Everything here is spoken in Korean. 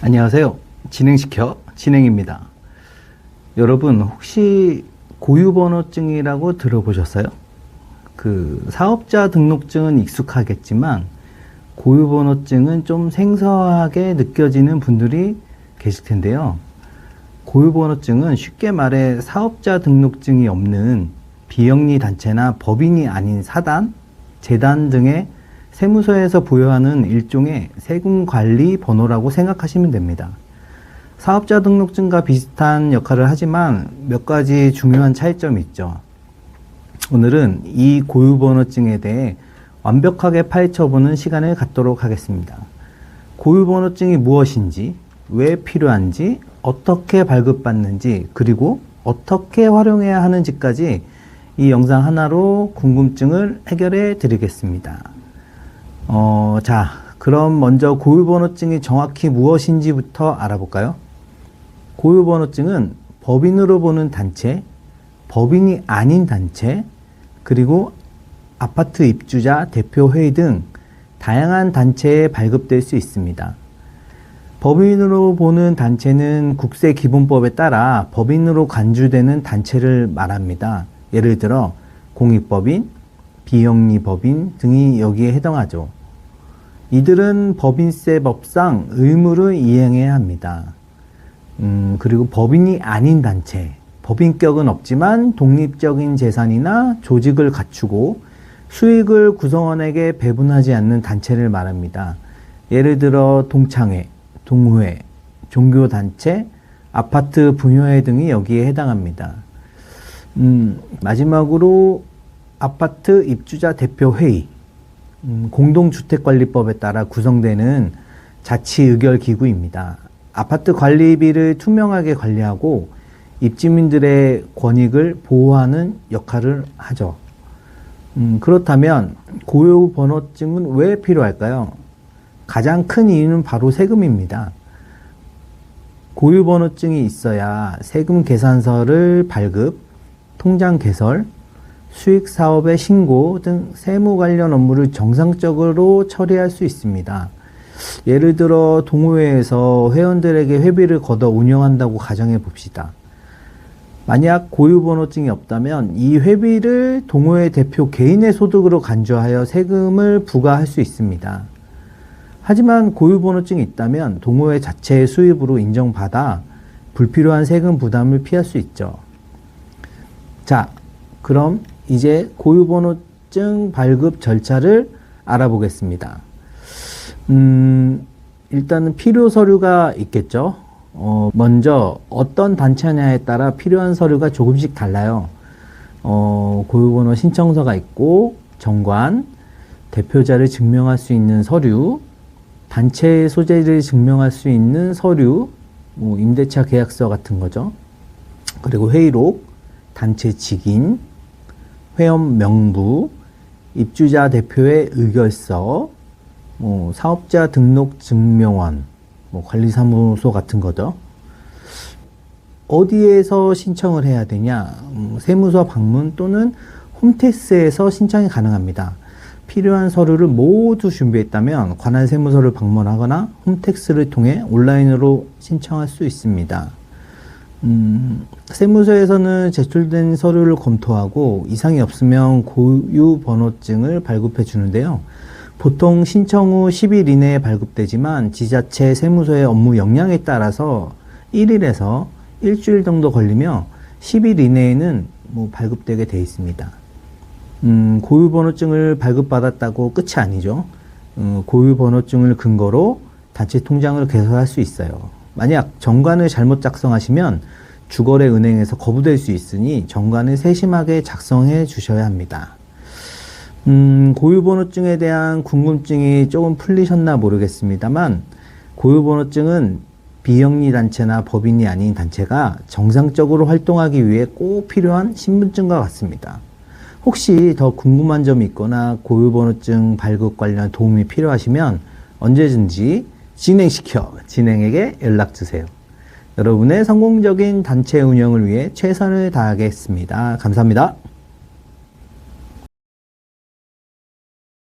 안녕하세요. 진행시켜 진행입니다. 여러분 혹시 고유번호증이라고 들어보셨어요? 사업자 등록증은 익숙하겠지만 고유번호증은 좀 생소하게 느껴지는 분들이 계실 텐데요. 고유번호증은 쉽게 말해 사업자 등록증이 없는 비영리 단체나 법인이 아닌 사단, 재단 등의 세무서에서 부여하는 일종의 세금관리 번호라고 생각하시면 됩니다. 사업자 등록증과 비슷한 역할을 하지만 몇 가지 중요한 차이점이 있죠. 오늘은 이 고유번호증에 대해 완벽하게 파헤쳐보는 시간을 갖도록 하겠습니다. 고유번호증이 무엇인지, 왜 필요한지, 어떻게 발급받는지, 그리고 어떻게 활용해야 하는지까지 이 영상 하나로 궁금증을 해결해 드리겠습니다. 그럼 먼저 고유번호증이 정확히 무엇인지부터 알아볼까요? 고유번호증은 법인으로 보는 단체, 법인이 아닌 단체, 그리고 아파트 입주자 대표회의 등 다양한 단체에 발급될 수 있습니다. 법인으로 보는 단체는 국세기본법에 따라 법인으로 간주되는 단체를 말합니다. 예를 들어 공익법인, 비영리법인 등이 여기에 해당하죠. 이들은 법인세법상 의무를 이행해야 합니다. 그리고 법인이 아닌 단체, 법인격은 없지만 독립적인 재산이나 조직을 갖추고 수익을 구성원에게 배분하지 않는 단체를 말합니다. 예를 들어 동창회, 동호회, 종교단체, 아파트 분여회 등이 여기에 해당합니다. 마지막으로 아파트 입주자 대표회의, 공동주택관리법에 따라 구성되는 자치의결기구입니다. 아파트 관리비를 투명하게 관리하고 입주민들의 권익을 보호하는 역할을 하죠. 그렇다면 고유번호증은 왜 필요할까요? 가장 큰 이유는 바로 세금입니다. 고유번호증이 있어야 세금 계산서를 발급, 통장 개설, 수익 사업의 신고 등 세무 관련 업무를 정상적으로 처리할 수 있습니다. 예를 들어 동호회에서 회원들에게 회비를 걷어 운영한다고 가정해 봅시다. 만약 고유번호증이 없다면 이 회비를 동호회 대표 개인의 소득으로 간주하여 세금을 부과할 수 있습니다. 하지만 고유번호증이 있다면 동호회 자체의 수입으로 인정받아 불필요한 세금 부담을 피할 수 있죠. 그럼 이제 고유번호증 발급 절차를 알아보겠습니다. 일단은 필요 서류가 있겠죠. 먼저 어떤 단체냐에 따라 필요한 서류가 조금씩 달라요. 고유번호 신청서가 있고, 정관, 대표자를 증명할 수 있는 서류, 단체의 소재를 증명할 수 있는 서류, 임대차 계약서 같은 거죠. 그리고 회의록, 단체 직인, 회원 명부, 입주자 대표의 의결서, 사업자 등록 증명원, 관리사무소 같은 거죠. 어디에서 신청을 해야 되냐? 세무서 방문 또는 홈택스에서 신청이 가능합니다. 필요한 서류를 모두 준비했다면 관할 세무서를 방문하거나 홈택스를 통해 온라인으로 신청할 수 있습니다. 세무서에서는 제출된 서류를 검토하고 이상이 없으면 고유번호증을 발급해 주는데요. 보통 신청 후 10일 이내에 발급되지만 지자체 세무서의 업무 역량에 따라서 1일에서 일주일 정도 걸리며 10일 이내에는 발급되게 되어 있습니다. 고유번호증을 발급받았다고 끝이 아니죠. 고유번호증을 근거로 단체 통장을 개설할 수 있어요. 만약 정관을 잘못 작성하시면 주거래 은행에서 거부될 수 있으니 정관을 세심하게 작성해 주셔야 합니다. 고유번호증에 대한 궁금증이 조금 풀리셨나 모르겠습니다만 고유번호증은 비영리 단체나 법인이 아닌 단체가 정상적으로 활동하기 위해 꼭 필요한 신분증과 같습니다. 혹시 더 궁금한 점이 있거나 고유번호증 발급 관련 도움이 필요하시면 언제든지 진행시켜 진행에게 연락주세요. 여러분의 성공적인 단체 운영을 위해 최선을 다하겠습니다. 감사합니다.